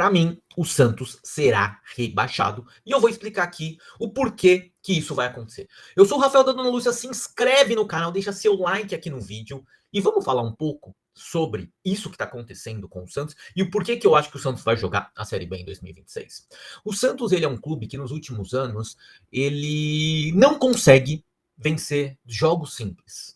Para mim, o Santos será rebaixado. E eu vou explicar aqui o porquê que isso vai acontecer. Eu sou o Rafael da Dona Lúcia, se inscreve no canal, deixa seu like aqui no vídeo e vamos falar um pouco sobre isso que está acontecendo com o Santos e o porquê que eu acho que o Santos vai jogar a Série B em 2026. O Santos, ele é um clube que nos últimos anos ele não consegue vencer jogos simples.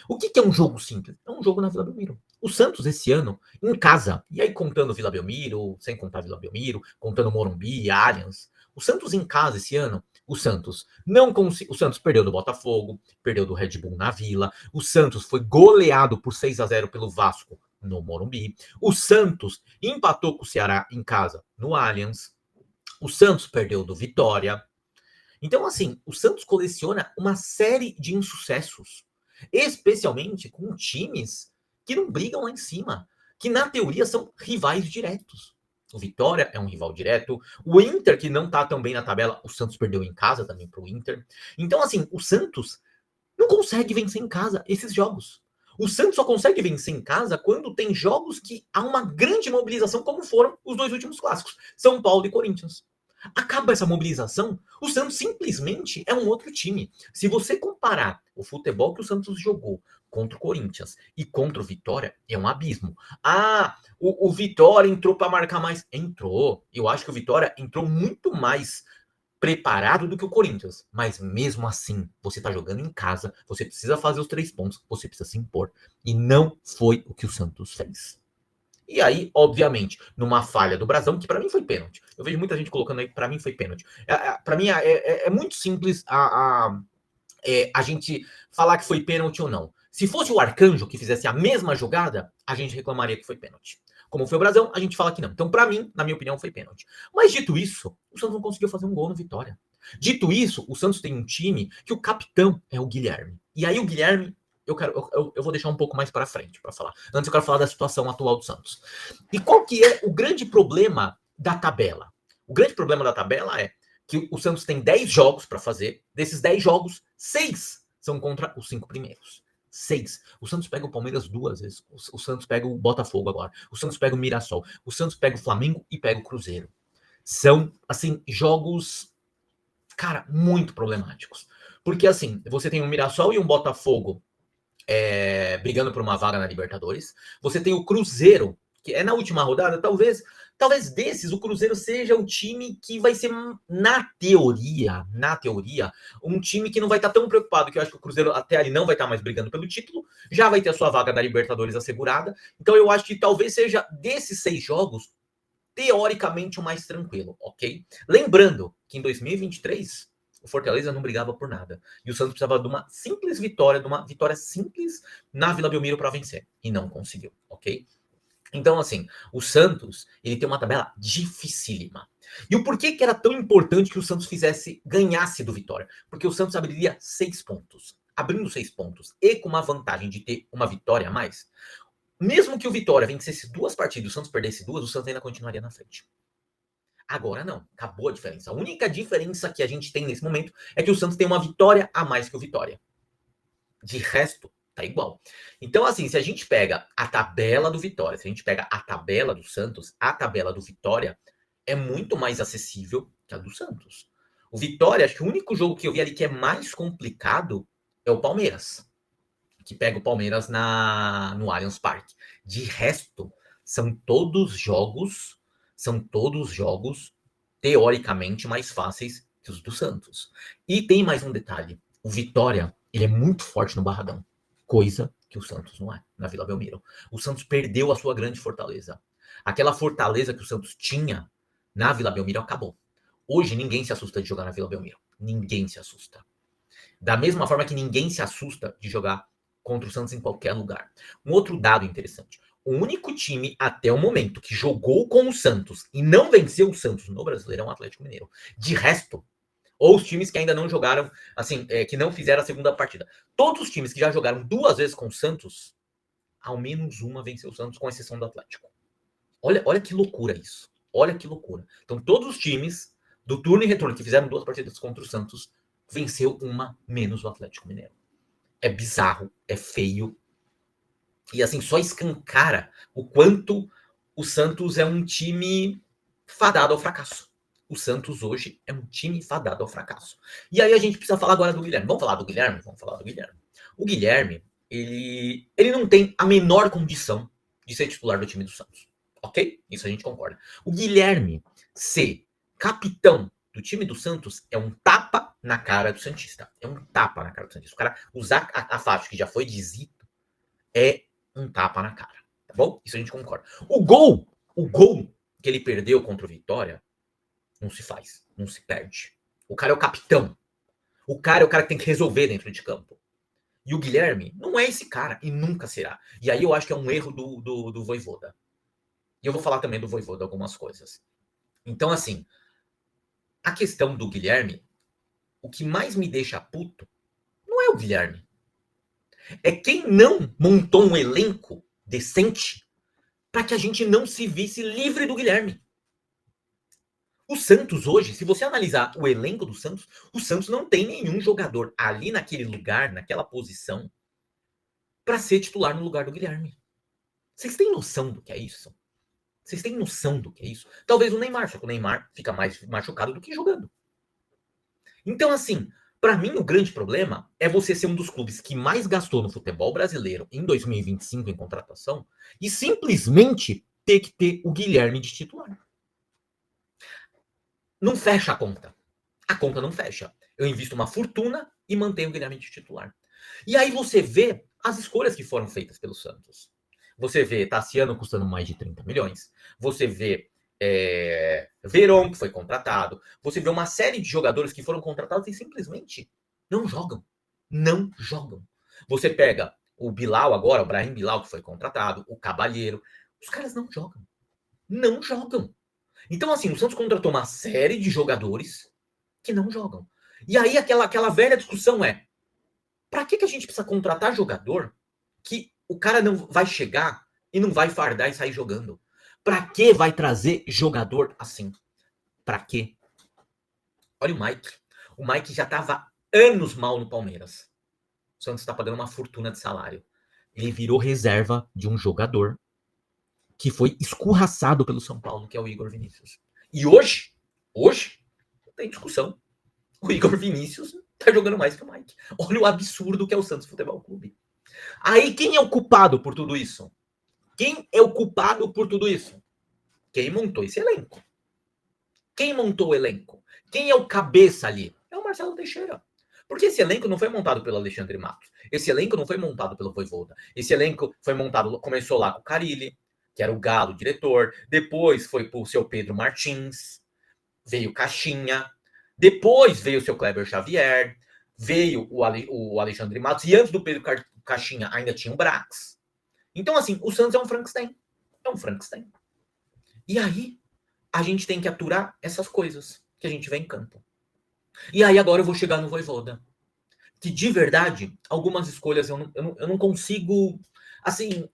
O que é um jogo simples? É um jogo na Vila Belmiro. O Santos, esse ano, em casa, e aí contando Vila Belmiro, sem contar Vila Belmiro, contando Morumbi, Allianz, o Santos em casa esse ano, o Santos não conseguiu. O Santos perdeu do Botafogo, perdeu do Red Bull na Vila, o Santos foi goleado por 6-0 pelo Vasco no Morumbi, o Santos empatou com o Ceará em casa no Allianz, o Santos perdeu do Vitória. Então, assim, o Santos coleciona uma série de insucessos, especialmente com times que não brigam lá em cima, que na teoria são rivais diretos. O Vitória é um rival direto, o Inter, que não tá tão bem na tabela, o Santos perdeu em casa também pro Inter. Então, assim, o Santos não consegue vencer em casa esses jogos. O Santos só consegue vencer em casa quando tem jogos que há uma grande mobilização, como foram os dois últimos clássicos, São Paulo e Corinthians. Acaba essa mobilização, o Santos simplesmente é um outro time. Se você comparar o futebol que o Santos jogou contra o Corinthians e contra o Vitória, é um abismo. Ah, o Vitória entrou para marcar mais. Entrou. Eu acho que o Vitória entrou muito mais preparado do que o Corinthians. Mas mesmo assim, você tá jogando em casa, você precisa fazer os 3 pontos, você precisa se impor. E não foi o que o Santos fez. E aí, obviamente, numa falha do Brasão, que para mim foi pênalti. Eu vejo muita gente colocando aí que para mim foi pênalti. Para mim é muito simples a gente falar que foi pênalti ou não. Se fosse o Arcanjo que fizesse a mesma jogada, a gente reclamaria que foi pênalti. Como foi o Brasão, a gente fala que não. Então, para mim, na minha opinião, foi pênalti. Mas dito isso, o Santos não conseguiu fazer um gol no Vitória. Dito isso, o Santos tem um time que o capitão é o Guilherme. E aí o Guilherme eu vou deixar um pouco mais para frente para falar. Antes eu quero falar da situação atual do Santos. E qual que é o grande problema da tabela? O grande problema da tabela é que o Santos tem 10 jogos para fazer. Desses 10 jogos, 6 são contra os 5 primeiros. 6. O Santos pega o Palmeiras 2 vezes. O Santos pega o Botafogo agora. O Santos pega o Mirassol. O Santos pega o Flamengo e pega o Cruzeiro. São, assim, jogos, cara, muito problemáticos. Porque, assim, você tem um Mirassol e um Botafogo brigando por uma vaga na Libertadores. Você tem o Cruzeiro, que é na última rodada, talvez desses o Cruzeiro seja o time que vai ser, na teoria, um time que não vai estar tão preocupado, que eu acho que o Cruzeiro até ali não vai estar mais brigando pelo título, já vai ter a sua vaga da Libertadores assegurada. Então eu acho que talvez seja desses 6 jogos, teoricamente o mais tranquilo, ok? Lembrando que em 2023 o Fortaleza não brigava por nada. E o Santos precisava de uma simples vitória, de uma vitória simples na Vila Belmiro para vencer. E não conseguiu, ok? Então, assim, o Santos, ele tem uma tabela dificílima. E o porquê que era tão importante que o Santos ganhasse do Vitória? Porque o Santos abriria 6 pontos. Abrindo 6 pontos e com uma vantagem de ter uma vitória a mais, mesmo que o Vitória vencesse 2 partidas e o Santos perdesse 2, o Santos ainda continuaria na frente. Agora não, acabou a diferença. A única diferença que a gente tem nesse momento é que o Santos tem uma vitória a mais que o Vitória. De resto, tá igual. Então, assim, se a gente pega a tabela do Vitória, se a gente pega a tabela do Santos, a tabela do Vitória é muito mais acessível que a do Santos. O Vitória, acho que o único jogo que eu vi ali que é mais complicado é o Palmeiras, que pega o Palmeiras no Allianz Parque. De resto, são todos jogos teoricamente mais fáceis que os do Santos. E tem mais um detalhe: o Vitória, ele é muito forte no Barradão, coisa que o Santos não é na Vila Belmiro. O Santos perdeu a sua grande fortaleza. Aquela fortaleza que o Santos tinha na Vila Belmiro acabou. Hoje ninguém se assusta de jogar na Vila Belmiro. Ninguém se assusta. Da mesma forma que ninguém se assusta de jogar contra o Santos em qualquer lugar. Um outro dado interessante: o único time até o momento que jogou com o Santos e não venceu o Santos no Brasileirão é o Atlético Mineiro. De resto, ou os times que ainda não jogaram, assim, que não fizeram a segunda partida. Todos os times que já jogaram 2 vezes com o Santos, ao menos uma venceu o Santos, com exceção do Atlético. Olha que loucura isso. Olha que loucura. Então, todos os times do turno e retorno que fizeram 2 partidas contra o Santos venceu uma menos o Atlético Mineiro. É bizarro, é feio. E assim, só escancara o quanto o Santos é um time fadado ao fracasso. O Santos hoje é um time fadado ao fracasso. E aí a gente precisa falar agora do Guilherme. Vamos falar do Guilherme? Vamos falar do Guilherme. O Guilherme, ele não tem a menor condição de ser titular do time do Santos. Ok? Isso a gente concorda. O Guilherme ser capitão do time do Santos é um tapa na cara do Santista. É um tapa na cara do Santista. O cara usar a faixa que já foi de Zito é um tapa na cara. Tá bom? Isso a gente concorda. O gol que ele perdeu contra o Vitória não se faz, não se perde. O cara é o capitão. O cara é o cara que tem que resolver dentro de campo. E o Guilherme não é esse cara e nunca será. E aí eu acho que é um erro do Vojvoda. E eu vou falar também do Vojvoda algumas coisas. Então, assim, a questão do Guilherme, o que mais me deixa puto não é o Guilherme. É quem não montou um elenco decente para que a gente não se visse livre do Guilherme. O Santos hoje, se você analisar o elenco do Santos, o Santos não tem nenhum jogador ali naquele lugar, naquela posição, para ser titular no lugar do Guilherme. Vocês têm noção do que é isso? Vocês têm noção do que é isso? Talvez o Neymar, só que o Neymar fica mais machucado do que jogando. Então, assim, para mim o grande problema é você ser um dos clubes que mais gastou no futebol brasileiro em 2025 em contratação e simplesmente ter que ter o Guilherme de titular. Não fecha a conta. A conta não fecha. Eu invisto uma fortuna e mantenho o Guilherme de titular. E aí você vê as escolhas que foram feitas pelo Santos. Você vê Tassiano custando mais de 30 milhões. Você vê Veron, que foi contratado. Você vê uma série de jogadores que foram contratados e simplesmente não jogam. Não jogam. Você pega o Bilal agora, o Brahim Bilal, que foi contratado, o Cabalheiro. Os caras não jogam. Não jogam. Então, assim, o Santos contratou uma série de jogadores que não jogam. E aí aquela velha discussão é: para que a gente precisa contratar jogador que o cara não vai chegar e não vai fardar e sair jogando? Para que vai trazer jogador assim? Para quê? Olha o Mike. O Mike já estava anos mal no Palmeiras. O Santos está pagando uma fortuna de salário. Ele virou reserva de um jogador que foi escorraçado pelo São Paulo, que é o Igor Vinícius. E hoje, não tem discussão. O Igor Vinícius tá jogando mais que o Mike. Olha o absurdo que é o Santos Futebol Clube. Aí quem é o culpado por tudo isso? Quem é o culpado por tudo isso? Quem montou esse elenco? Quem montou o elenco? Quem é o cabeça ali? É o Marcelo Teixeira. Porque esse elenco não foi montado pelo Alexandre Matos. Esse elenco não foi montado pelo Vojvoda. Esse elenco foi montado, começou lá com o Carille, que era o Galo, o diretor. Depois foi pro seu Pedro Martins. Veio Caixinha. Depois veio o seu Kleber Xavier. Veio o Alexandre Matos. E antes do Pedro Caixinha ainda tinha o Brax. Então, assim, o Santos é um Frankenstein. É um Frankenstein. E aí, a gente tem que aturar essas coisas que a gente vê em campo. E aí, agora eu vou chegar no Vojvoda. Que, de verdade, algumas escolhas eu não consigo, assim,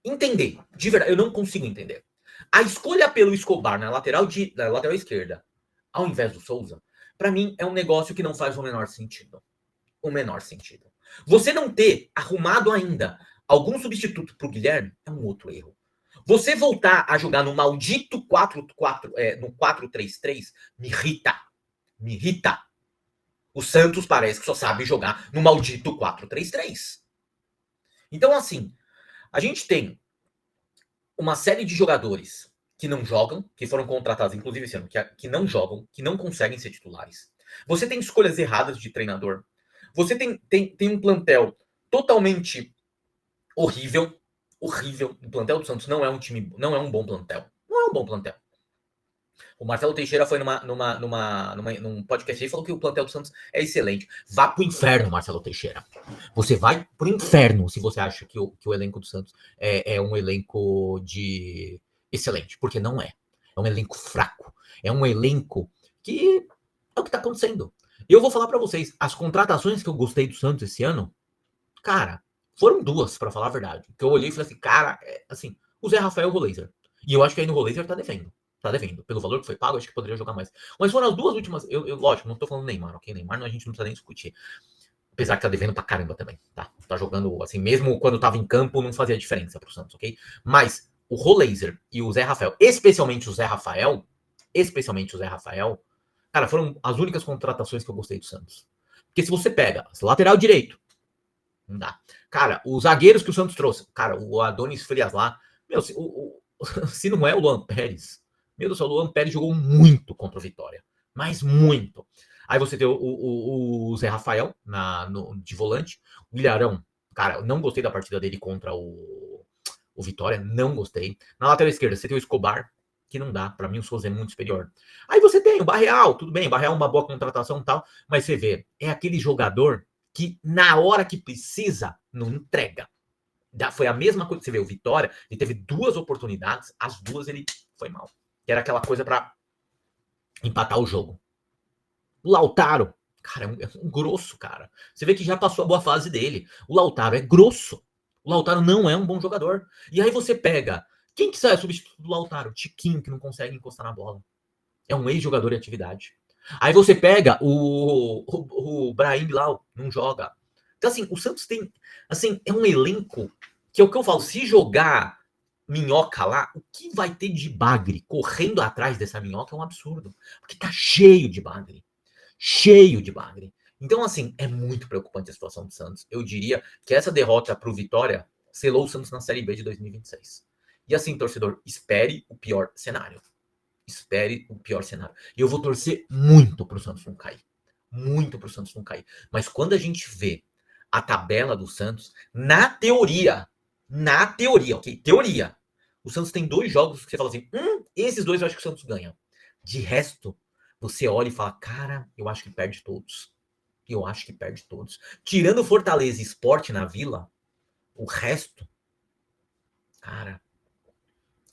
entender. De verdade, eu não consigo entender. A escolha pelo Escobar na lateral esquerda, ao invés do Souza, para mim é um negócio que não faz o menor sentido. O menor sentido. Você não ter arrumado ainda algum substituto para o Guilherme é um outro erro. Você voltar a jogar no maldito 4-3-3 me irrita. Me irrita. O Santos parece que só sabe jogar no maldito 4-3-3. Então, assim, a gente tem uma série de jogadores que não jogam, que foram contratados, inclusive esse ano, que não jogam, que não conseguem ser titulares. Você tem escolhas erradas de treinador. Você tem um plantel totalmente horrível. Horrível. O plantel do Santos não é um bom plantel. Não é um bom plantel. O Marcelo Teixeira foi num podcast e falou que o plantel do Santos é excelente. Vá pro inferno, Marcelo Teixeira. Você vai pro inferno se você acha que o elenco do Santos é um elenco de excelente, porque não é. É um elenco fraco. É um elenco que é o que tá acontecendo. Eu vou falar para vocês, as contratações que eu gostei do Santos esse ano, cara, foram duas, para falar a verdade. Que eu olhei e falei assim, cara, assim, o Zé Rafael e o Roleiser. E eu acho que aí no Roleiser tá devendo. Tá devendo. Pelo valor que foi pago, acho que poderia jogar mais. Mas foram as duas últimas. Lógico, não tô falando Neymar, ok? Neymar a gente não precisa nem discutir. Apesar que tá devendo pra caramba também, tá? Tá jogando, assim, mesmo quando tava em campo, não fazia diferença pro Santos, ok? Mas o Rolaser e o Zé Rafael, especialmente o Zé Rafael, cara, foram as únicas contratações que eu gostei do Santos. Porque se você pega lateral direito, não dá. Cara, os zagueiros que o Santos trouxe, cara, o Adonis Frias lá, meu, se não é o Luan Pérez, meu Deus, o Luan Pérez jogou muito contra o Vitória, mas muito. Aí você tem o Zé Rafael de volante, o Ilharão, cara, eu não gostei da partida dele contra o Vitória, não gostei. Na lateral esquerda, você tem o Escobar, que não dá, para mim o Souza é muito superior. Aí você tem o Barreal, tudo bem, o Barreal é uma boa contratação e tal, mas você vê, é aquele jogador que na hora que precisa, não entrega. Foi a mesma coisa que você vê, o Vitória, ele teve 2 oportunidades, as 2 ele foi mal. Que era aquela coisa para empatar o jogo. O Lautaro, cara, é um grosso, cara. Você vê que já passou a boa fase dele. O Lautaro é grosso. O Lautaro não é um bom jogador. E aí você pega, quem que sai substituto do Lautaro? O Tiquinho, que não consegue encostar na bola. É um ex-jogador em atividade. Aí você pega o Brahim Bilal, não joga. Então, assim, o Santos tem. Assim, é um elenco que é o que eu falo, se jogar minhoca lá, o que vai ter de bagre correndo atrás dessa minhoca é um absurdo. Porque tá cheio de bagre. Cheio de bagre. Então, assim, é muito preocupante a situação do Santos. Eu diria que essa derrota pro Vitória selou o Santos na Série B de 2026. E assim, torcedor, espere o pior cenário. Espere o pior cenário. E eu vou torcer muito pro Santos não cair. Muito pro Santos não cair. Mas quando a gente vê a tabela do Santos, na teoria, ok? Teoria. O Santos tem 2 jogos que você fala assim, esses 2 eu acho que o Santos ganha. De resto, você olha e fala, cara, eu acho que perde todos. Eu acho que perde todos. Tirando Fortaleza e Sport na Vila, o resto, cara,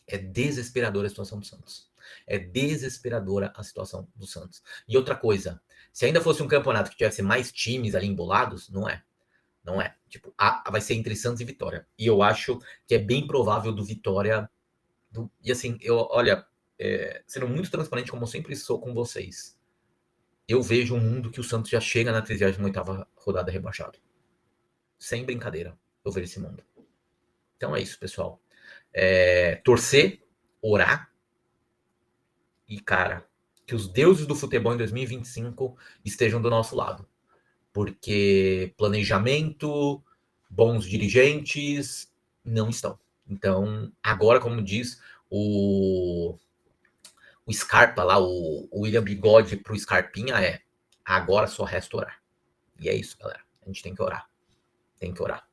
é desesperadora a situação do Santos. É desesperadora a situação do Santos. E outra coisa, se ainda fosse um campeonato que tivesse mais times ali embolados, não é. Não é. Tipo, vai ser entre Santos e Vitória. E eu acho que é bem provável do Vitória. E assim, olha, sendo muito transparente, como eu sempre sou com vocês, eu vejo um mundo que o Santos já chega na 38ª rodada rebaixado. Sem brincadeira, eu vejo esse mundo. Então é isso, pessoal. Torcer, orar e, cara, que os deuses do futebol em 2025 estejam do nosso lado. Porque planejamento, bons dirigentes não estão. Então, agora, como diz o Scarpa lá, o William Bigode pro Scarpinha agora só resta orar. E é isso, galera. A gente tem que orar. Tem que orar.